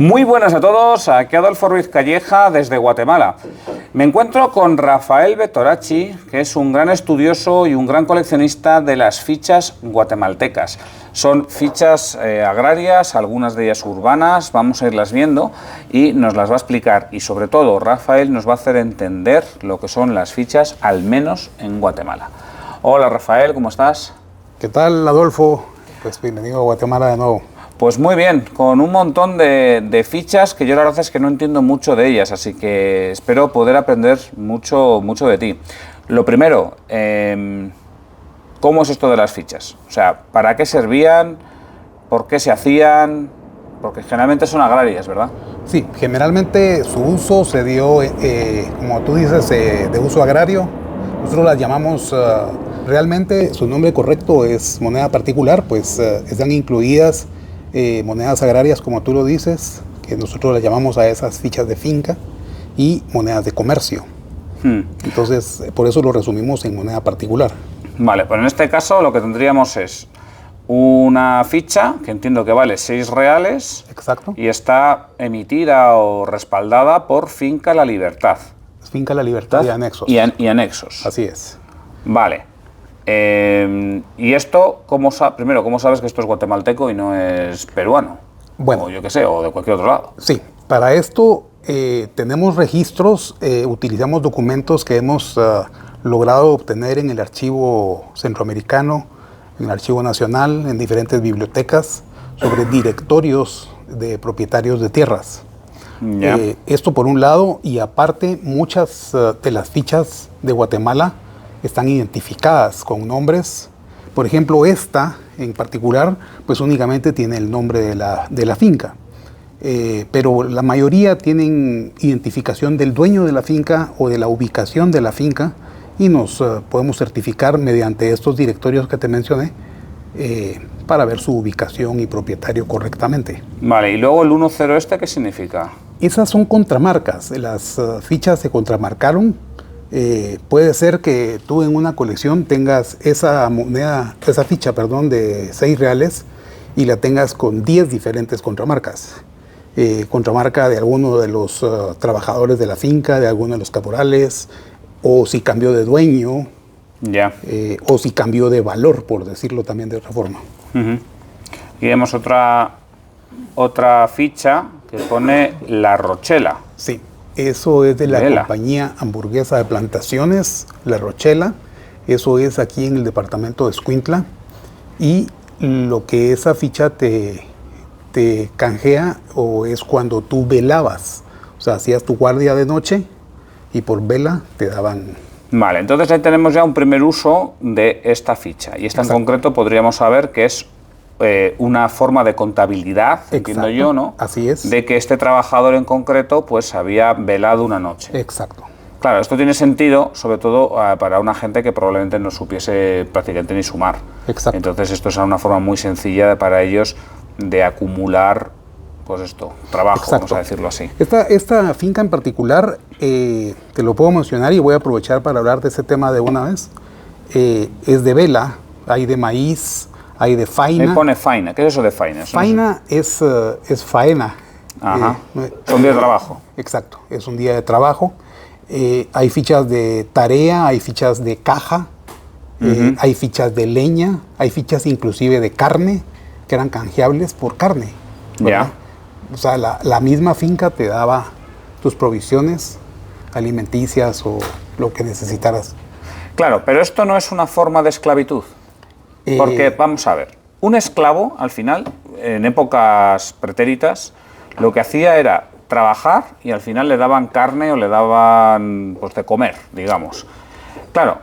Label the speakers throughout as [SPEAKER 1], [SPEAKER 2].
[SPEAKER 1] Muy buenas a todos, aquí Adolfo Ruiz Calleja desde Guatemala. Me encuentro con Rafael Betorachi, que es un gran estudioso y un gran coleccionista de las fichas guatemaltecas. Son fichas agrarias, algunas de ellas urbanas, vamos a irlas viendo y nos las va a explicar. Y sobre todo, Rafael nos va a hacer entender lo que son las fichas, al menos en Guatemala. Hola Rafael, ¿cómo estás?
[SPEAKER 2] ¿Qué tal, Adolfo? Pues bienvenido a Guatemala de nuevo.
[SPEAKER 1] Pues muy bien, con un montón de fichas que yo la verdad es que no entiendo mucho de ellas, así que espero poder aprender mucho de ti. Lo primero, ¿cómo es esto de las fichas? O sea, ¿para qué servían? ¿Por qué se hacían? Porque generalmente son agrarias, ¿verdad?
[SPEAKER 2] Sí, generalmente su uso se dio, como tú dices, de uso agrario. Nosotros las llamamos, realmente su nombre correcto es moneda particular, pues están incluidas monedas agrarias, como tú lo dices, que nosotros las llamamos a esas fichas de finca, y monedas de comercio. Entonces, por eso lo resumimos en moneda particular.
[SPEAKER 1] Vale, pues en este caso lo que tendríamos es una ficha que entiendo que vale 6 reales.
[SPEAKER 2] Exacto.
[SPEAKER 1] Y está emitida o respaldada por Finca La Libertad.
[SPEAKER 2] Finca La Libertad y anexos.
[SPEAKER 1] Y anexos.
[SPEAKER 2] Así es.
[SPEAKER 1] Vale. Y esto, primero, ¿cómo sabes que esto es guatemalteco y no es peruano?
[SPEAKER 2] Bueno,
[SPEAKER 1] o yo qué sé, o de cualquier otro lado.
[SPEAKER 2] Sí, para esto tenemos registros, utilizamos documentos que hemos logrado obtener en el archivo centroamericano, en el archivo nacional, en diferentes bibliotecas, sobre directorios de propietarios de tierras. Esto por un lado, y aparte muchas de las fichas de Guatemala están identificadas con nombres. Por ejemplo, esta en particular, pues únicamente tiene el nombre de la finca. Pero la mayoría tienen identificación del dueño de la finca o de la ubicación de la finca, y nos podemos certificar mediante estos directorios que te mencioné para ver su ubicación y propietario correctamente.
[SPEAKER 1] Vale, y luego el 10 este, ¿qué significa?
[SPEAKER 2] Esas son contramarcas. Las fichas se contramarcaron. Puede ser que tú en una colección tengas esa ficha de 6 reales y la tengas con 10 diferentes contramarcas. Contramarca de alguno de los trabajadores de la finca, de alguno de los caporales, o si cambió de dueño, o si cambió de valor, por decirlo también de otra forma.
[SPEAKER 1] Y vemos otra ficha que pone La Rochela.
[SPEAKER 2] Sí. Eso es de la compañía hamburguesa de plantaciones, La Rochela. Eso es aquí en el departamento de Escuintla. Y lo que esa ficha te canjea o es cuando tú velabas. O sea, hacías tu guardia de noche y por vela te daban...
[SPEAKER 1] Vale, entonces ahí tenemos ya un primer uso de esta ficha. Y esta en concreto podríamos saber que es una forma de contabilidad, entiendo yo, ¿no?
[SPEAKER 2] Así es.
[SPEAKER 1] De que este trabajador en concreto pues había velado una noche.
[SPEAKER 2] Exacto.
[SPEAKER 1] Claro, esto tiene sentido, sobre todo para una gente que probablemente no supiese prácticamente ni sumar.
[SPEAKER 2] Exacto.
[SPEAKER 1] Entonces esto es una forma muy sencilla para ellos de acumular, pues esto, trabajo,
[SPEAKER 2] Exacto.
[SPEAKER 1] vamos a decirlo así.
[SPEAKER 2] Esta finca en particular, te lo puedo mencionar y voy a aprovechar para hablar de ese tema de una vez. Es de vela, hay de maíz, hay de faina.
[SPEAKER 1] Me pone faina. ¿Qué es eso de faina?
[SPEAKER 2] Faina es faena.
[SPEAKER 1] Ajá. Es un día de trabajo.
[SPEAKER 2] Exacto, es un día de trabajo. Hay fichas de tarea, hay fichas de caja, hay fichas de leña, hay fichas inclusive de carne, que eran canjeables por carne.
[SPEAKER 1] Ya.
[SPEAKER 2] O sea, la misma finca te daba tus provisiones alimenticias o lo que necesitaras.
[SPEAKER 1] Claro, pero esto no es una forma de esclavitud. Porque, vamos a ver, un esclavo, al final, en épocas pretéritas, lo que hacía era trabajar y al final le daban carne o le daban, pues, de comer, digamos. Claro,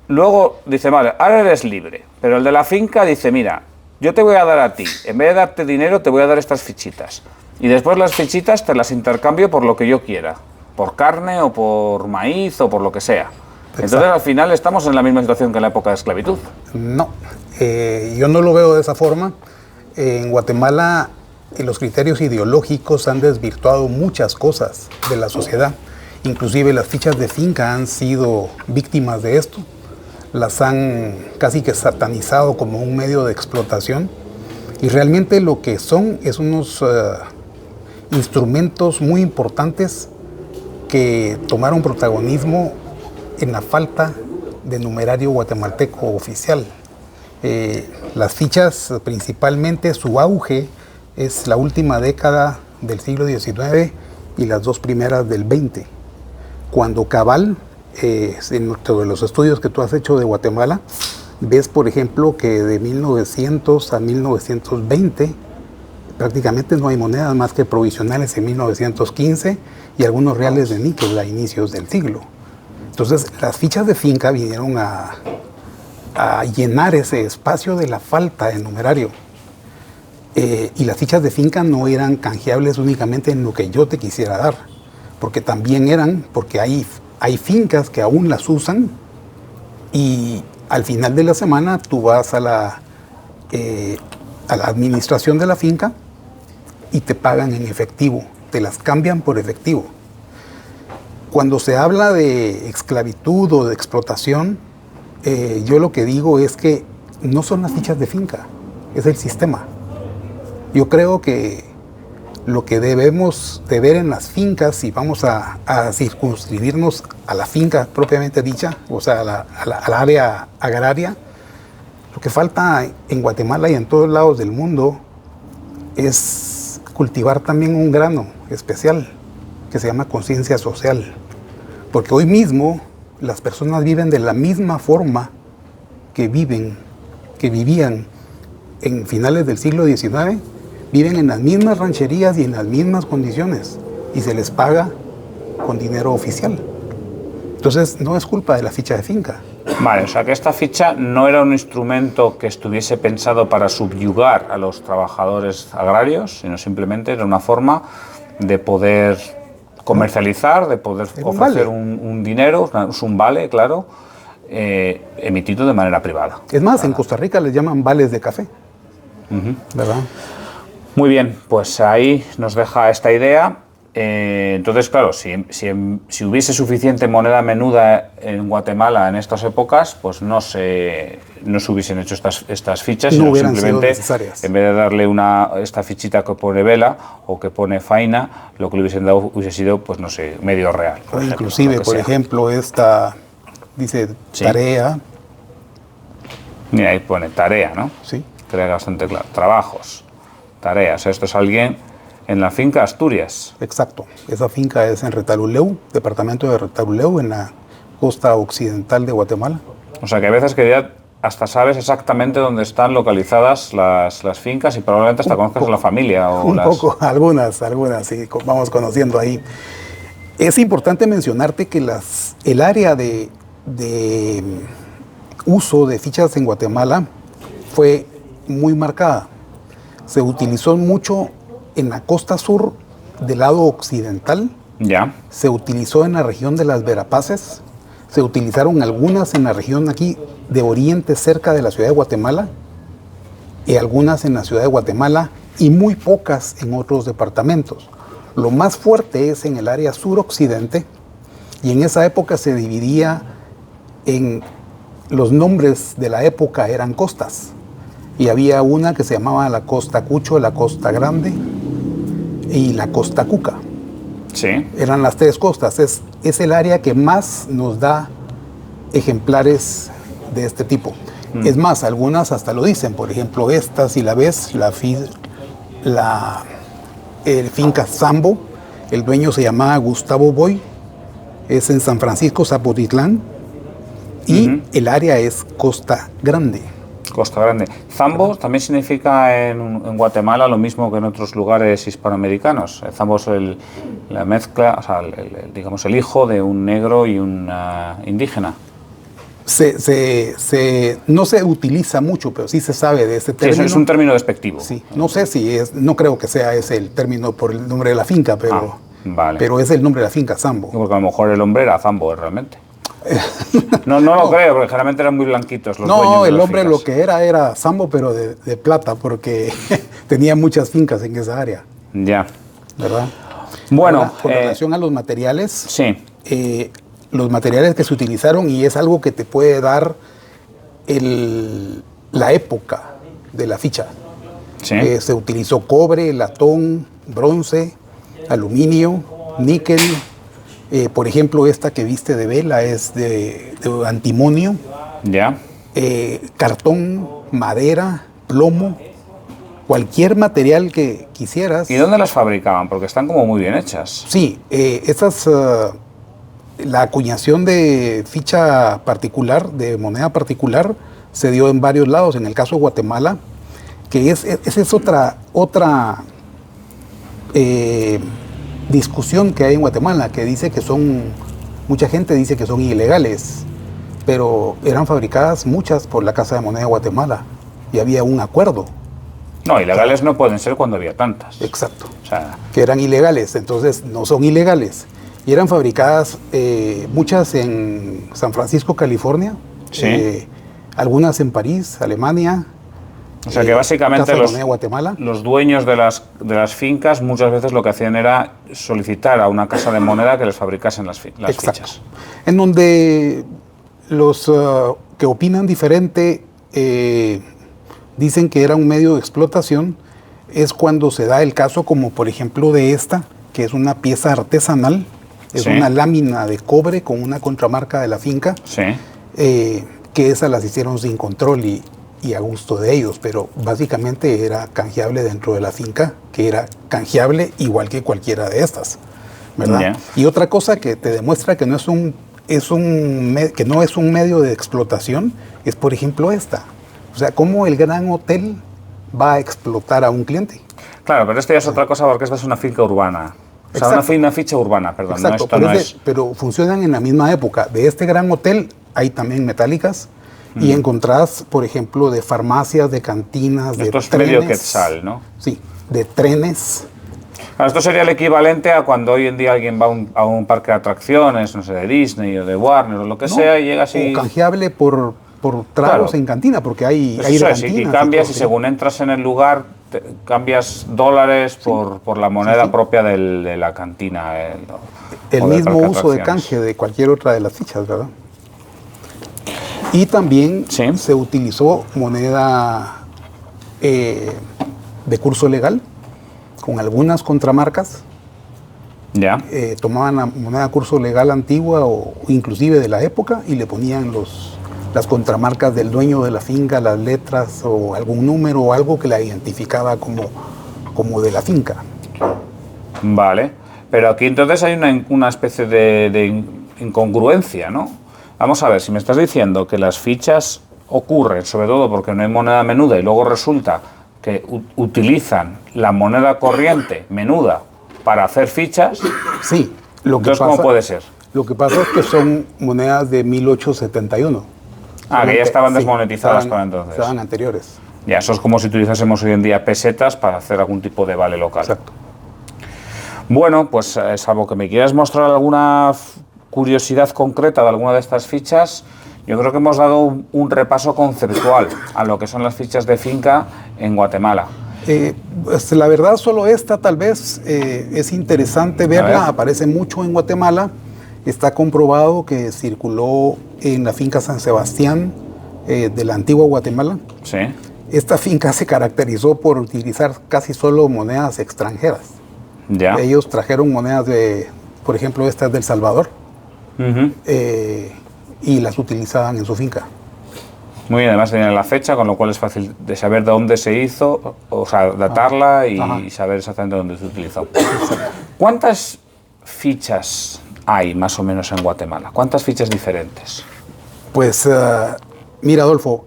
[SPEAKER 1] luego dice, vale, ahora eres libre, pero el de la finca dice, mira, yo te voy a dar a ti, en vez de darte dinero, te voy a dar estas fichitas. Y después las fichitas te las intercambio por lo que yo quiera, por carne o por maíz o por lo que sea. Exacto. Entonces, al final, estamos en la misma situación que en la época de esclavitud.
[SPEAKER 2] No, yo no lo veo de esa forma. En Guatemala, los criterios ideológicos han desvirtuado muchas cosas de la sociedad. Inclusive las fichas de finca han sido víctimas de esto. Las han casi que satanizado como un medio de explotación. Y realmente lo que son es unos instrumentos muy importantes que tomaron protagonismo en la falta de numerario guatemalteco oficial. Las fichas, principalmente su auge es la última década del siglo XIX y las 2 primeras del XX, cuando cabal, en todos los estudios que tú has hecho de Guatemala, ves, por ejemplo, que de 1900 a 1920 prácticamente no hay monedas más que provisionales en 1915 y algunos reales de níquel a inicios del siglo. Entonces, las fichas de finca vinieron a llenar ese espacio de la falta de numerario. Y las fichas de finca no eran canjeables únicamente en lo que yo te quisiera dar, porque también porque hay fincas que aún las usan y al final de la semana tú vas a la administración de la finca y te pagan en efectivo, te las cambian por efectivo. Cuando se habla de esclavitud o de explotación, yo lo que digo es que no son las fichas de finca, es el sistema. Yo creo que lo que debemos de ver en las fincas, si vamos a circunscribirnos a la finca propiamente dicha, o sea, al área agraria, lo que falta en Guatemala y en todos lados del mundo es cultivar también un grano especial que se llama conciencia social. Porque hoy mismo las personas viven de la misma forma que vivían en finales del siglo XIX, viven en las mismas rancherías y en las mismas condiciones y se les paga con dinero oficial. Entonces no es culpa de la ficha de finca.
[SPEAKER 1] Vale, o sea que esta ficha no era un instrumento que estuviese pensado para subyugar a los trabajadores agrarios, sino simplemente era una forma de poder comercializar, de poder ofrecer un dinero, es un vale, claro, emitido de manera privada.
[SPEAKER 2] Es más, en Costa Rica les llaman vales de café, ¿verdad?
[SPEAKER 1] Muy bien, pues ahí nos deja esta idea. Entonces, claro, si hubiese suficiente moneda menuda en Guatemala en estas épocas, pues no se hubiesen hecho estas fichas,
[SPEAKER 2] no
[SPEAKER 1] sino
[SPEAKER 2] hubieran
[SPEAKER 1] simplemente,
[SPEAKER 2] sido necesarias.
[SPEAKER 1] en vez de darle esta fichita que pone vela o que pone faina, lo que le hubiesen dado hubiese sido, pues no sé, medio real.
[SPEAKER 2] Inclusive, por ejemplo, esta dice tarea.
[SPEAKER 1] Mira, ahí pone tarea, ¿no?
[SPEAKER 2] Sí.
[SPEAKER 1] Queda bastante claro. Trabajos, tareas. Esto es alguien en la finca Asturias.
[SPEAKER 2] Exacto. Esa finca es en Retalhuleu, departamento de Retalhuleu, en la costa occidental de Guatemala.
[SPEAKER 1] O sea que a veces que ya hasta sabes exactamente dónde están localizadas las fincas y probablemente hasta conozcas la familia.
[SPEAKER 2] Un poco, algunas, sí, vamos conociendo ahí. Es importante mencionarte que el área de uso de fichas en Guatemala fue muy marcada. Se utilizó mucho en la costa sur del lado occidental.
[SPEAKER 1] Ya.
[SPEAKER 2] Se utilizó en la región de las Verapaces. Se utilizaron algunas en la región aquí de oriente, cerca de la ciudad de Guatemala, y algunas en la ciudad de Guatemala y muy pocas en otros departamentos. Lo más fuerte es en el área suroccidente, y en esa época se dividía en los nombres de la época, eran costas. Y había una que se llamaba la Costa Cucho, la Costa Grande y la Costa Cuca.
[SPEAKER 1] Sí.
[SPEAKER 2] Eran las 3 costas. Es el área que más nos da ejemplares de este tipo. Es más, algunas hasta lo dicen. Por ejemplo, esta, si la ves, el finca Sambo, el dueño se llamaba Gustavo Boy, es en San Francisco, Zapotitlán, y el área es Costa Grande.
[SPEAKER 1] Costa Grande. Zambo también significa en Guatemala lo mismo que en otros lugares hispanoamericanos. Zambo es la mezcla, o sea, digamos, el hijo de un negro y un indígena.
[SPEAKER 2] No se utiliza mucho, pero sí se sabe de este término.
[SPEAKER 1] Sí, es un término despectivo.
[SPEAKER 2] Sí, no sé si no creo que sea ese el término por el nombre de la finca, pero,
[SPEAKER 1] vale.
[SPEAKER 2] Pero es el nombre de la finca, Zambo.
[SPEAKER 1] Porque a lo mejor el hombre era Zambo realmente. No lo creo, porque generalmente eran muy blanquitos los dueños de las
[SPEAKER 2] el hombre
[SPEAKER 1] fincas.
[SPEAKER 2] Lo que era Zambo, pero de plata, porque tenía muchas fincas en esa área.
[SPEAKER 1] Ya.
[SPEAKER 2] ¿Verdad?
[SPEAKER 1] Bueno.
[SPEAKER 2] Ahora, con relación a los materiales,
[SPEAKER 1] sí.
[SPEAKER 2] Los materiales que se utilizaron, y es algo que te puede dar la época de la ficha.
[SPEAKER 1] Sí.
[SPEAKER 2] Se utilizó cobre, latón, bronce, aluminio, níquel. Por ejemplo, esta que viste de vela es de antimonio,
[SPEAKER 1] Ya.
[SPEAKER 2] cartón, madera, plomo, cualquier material que quisieras.
[SPEAKER 1] ¿Y dónde las fabricaban? Porque están como muy bien hechas.
[SPEAKER 2] Sí, la acuñación de ficha particular, de moneda particular, se dio en varios lados. En el caso de Guatemala, que esa es otra discusión que hay en Guatemala, que dice que mucha gente dice que son ilegales, pero eran fabricadas muchas por la Casa de Moneda de Guatemala y había un acuerdo.
[SPEAKER 1] No, ilegales no pueden ser cuando había tantas.
[SPEAKER 2] Exacto.
[SPEAKER 1] O sea,
[SPEAKER 2] Que eran ilegales, entonces no son ilegales. Y eran fabricadas muchas en San Francisco, California,
[SPEAKER 1] sí.
[SPEAKER 2] Algunas en París, Alemania.
[SPEAKER 1] O sea que básicamente
[SPEAKER 2] Casa de Moneda de Guatemala.
[SPEAKER 1] los dueños de las fincas muchas veces lo que hacían era solicitar a una casa de moneda que les fabricasen las fichas.
[SPEAKER 2] En donde los que opinan diferente dicen que era un medio de explotación, es cuando se da el caso como por ejemplo de esta, que es una pieza artesanal, es
[SPEAKER 1] sí.
[SPEAKER 2] Una lámina de cobre con una contramarca de la finca,
[SPEAKER 1] Sí.
[SPEAKER 2] Que esas las hicieron sin control y a gusto de ellos, pero básicamente era canjeable dentro de la finca, que era canjeable igual que cualquiera de estas, ¿verdad?
[SPEAKER 1] Yeah.
[SPEAKER 2] Y otra cosa que te demuestra que no es un medio de explotación es, por ejemplo, esta. O sea, cómo el gran hotel va a explotar a un cliente.
[SPEAKER 1] Claro, pero esto ya es otra cosa porque esta es una finca urbana. O sea, una ficha urbana, perdón.
[SPEAKER 2] Exacto,
[SPEAKER 1] no, esto
[SPEAKER 2] pero funcionan en la misma época. De este gran hotel hay también metálicas y encontrás, por ejemplo, de farmacias, de cantinas, de trenes.
[SPEAKER 1] Esto es medio quetzal, ¿no?
[SPEAKER 2] Sí, de trenes.
[SPEAKER 1] Claro, esto sería el equivalente a cuando hoy en día alguien va a un parque de atracciones, no sé, de Disney o de Warner o lo que sea, y llega así...
[SPEAKER 2] O canjeable por tragos
[SPEAKER 1] Claro.
[SPEAKER 2] en cantina, porque hay
[SPEAKER 1] Pues eso
[SPEAKER 2] de
[SPEAKER 1] es,
[SPEAKER 2] cantinas.
[SPEAKER 1] y cambias y
[SPEAKER 2] todo,
[SPEAKER 1] según entras en el lugar, cambias dólares por la moneda propia de la cantina.
[SPEAKER 2] El
[SPEAKER 1] o del
[SPEAKER 2] mismo
[SPEAKER 1] parque
[SPEAKER 2] uso de
[SPEAKER 1] atracciones.
[SPEAKER 2] canje de cualquier otra de las fichas, ¿verdad? Y también
[SPEAKER 1] Sí.
[SPEAKER 2] se utilizó moneda de curso legal, con algunas contramarcas.
[SPEAKER 1] Ya.
[SPEAKER 2] Tomaban la moneda de curso legal antigua o inclusive de la época y le ponían las contramarcas del dueño de la finca, las letras o algún número o algo que la identificaba como de la finca.
[SPEAKER 1] Vale. Pero aquí entonces hay una especie de incongruencia, ¿no? Vamos a ver, si me estás diciendo que las fichas ocurren, sobre todo porque no hay moneda menuda, y luego resulta que utilizan la moneda corriente menuda para hacer fichas,
[SPEAKER 2] Sí, lo que
[SPEAKER 1] entonces
[SPEAKER 2] pasa,
[SPEAKER 1] ¿cómo puede ser?
[SPEAKER 2] Lo que pasa es que son monedas de 1871.
[SPEAKER 1] Ah, que ya estaban
[SPEAKER 2] Sí,
[SPEAKER 1] desmonetizadas para entonces.
[SPEAKER 2] Estaban anteriores.
[SPEAKER 1] Ya, eso es como si utilizásemos hoy en día pesetas para hacer algún tipo de vale local.
[SPEAKER 2] Exacto.
[SPEAKER 1] Bueno, pues salvo que me quieras mostrar alguna curiosidad concreta de alguna de estas fichas, yo creo que hemos dado un repaso conceptual a lo que son las fichas de finca en Guatemala.
[SPEAKER 2] Pues, la verdad, solo esta tal vez es interesante verla, aparece mucho en Guatemala. Está comprobado que circuló en la finca San Sebastián de la antigua Guatemala.
[SPEAKER 1] Sí.
[SPEAKER 2] Esta finca se caracterizó por utilizar casi solo monedas extranjeras.
[SPEAKER 1] Ya.
[SPEAKER 2] Ellos trajeron monedas por ejemplo, estas del Salvador, y las utilizaban en su finca.
[SPEAKER 1] Muy bien, además tienen la fecha, con lo cual es fácil de saber de dónde se hizo, o sea, datarla y saber exactamente dónde se utilizó. ¿Cuántas fichas hay más o menos en Guatemala? ¿Cuántas fichas diferentes?
[SPEAKER 2] Pues mira, Adolfo,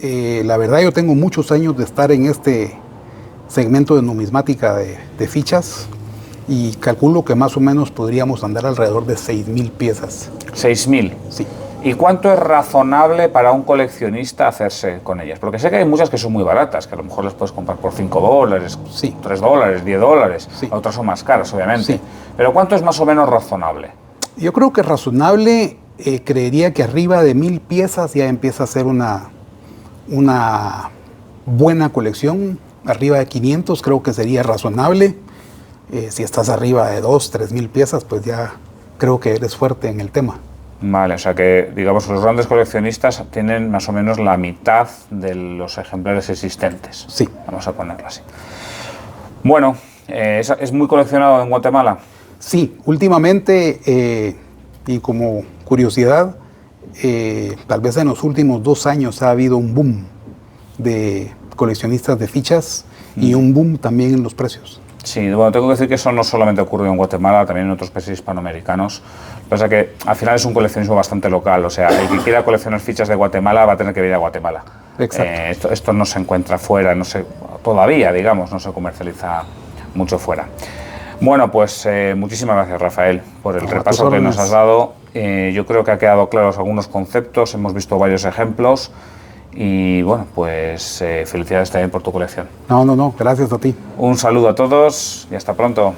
[SPEAKER 2] la verdad yo tengo muchos años de estar en este segmento de numismática de fichas y calculo que más o menos podríamos andar alrededor de 6,000 piezas.
[SPEAKER 1] 6.000.
[SPEAKER 2] Sí.
[SPEAKER 1] ¿Y cuánto es razonable para un coleccionista hacerse con ellas? Porque sé que hay muchas que son muy baratas, que a lo mejor las puedes comprar por $5,
[SPEAKER 2] Sí.
[SPEAKER 1] $3, $10,
[SPEAKER 2] Sí.
[SPEAKER 1] otras son más caras, obviamente.
[SPEAKER 2] Sí.
[SPEAKER 1] Pero ¿cuánto es más o menos razonable?
[SPEAKER 2] Yo creo que razonable, creería que arriba de 1,000 piezas ya empieza a ser una buena colección. Arriba de 500 creo que sería razonable. Si estás arriba de 2,000, 3,000 piezas, pues ya creo que eres fuerte en el tema.
[SPEAKER 1] Vale, o sea que, digamos, los grandes coleccionistas tienen más o menos la mitad de los ejemplares existentes.
[SPEAKER 2] Sí.
[SPEAKER 1] Vamos a ponerlo así. Bueno, ¿Es muy coleccionado en Guatemala?
[SPEAKER 2] Sí, últimamente, y como curiosidad, tal vez en los últimos 2 años ha habido un boom de coleccionistas de fichas y un boom también en los precios.
[SPEAKER 1] Sí, bueno, tengo que decir que eso no solamente ocurre en Guatemala, también en otros países hispanoamericanos. Lo que pasa es que al final es un coleccionismo bastante local, o sea, el que quiera coleccionar fichas de Guatemala va a tener que ir a Guatemala.
[SPEAKER 2] Exacto.
[SPEAKER 1] Esto no se encuentra fuera, todavía, digamos, no se comercializa mucho fuera. Bueno, pues muchísimas gracias, Rafael, por el repaso que nos has dado. Yo creo que ha quedado claros algunos conceptos, hemos visto varios ejemplos. Y bueno, pues felicidades también por tu colección.
[SPEAKER 2] No, gracias a ti.
[SPEAKER 1] Un saludo a todos y hasta pronto.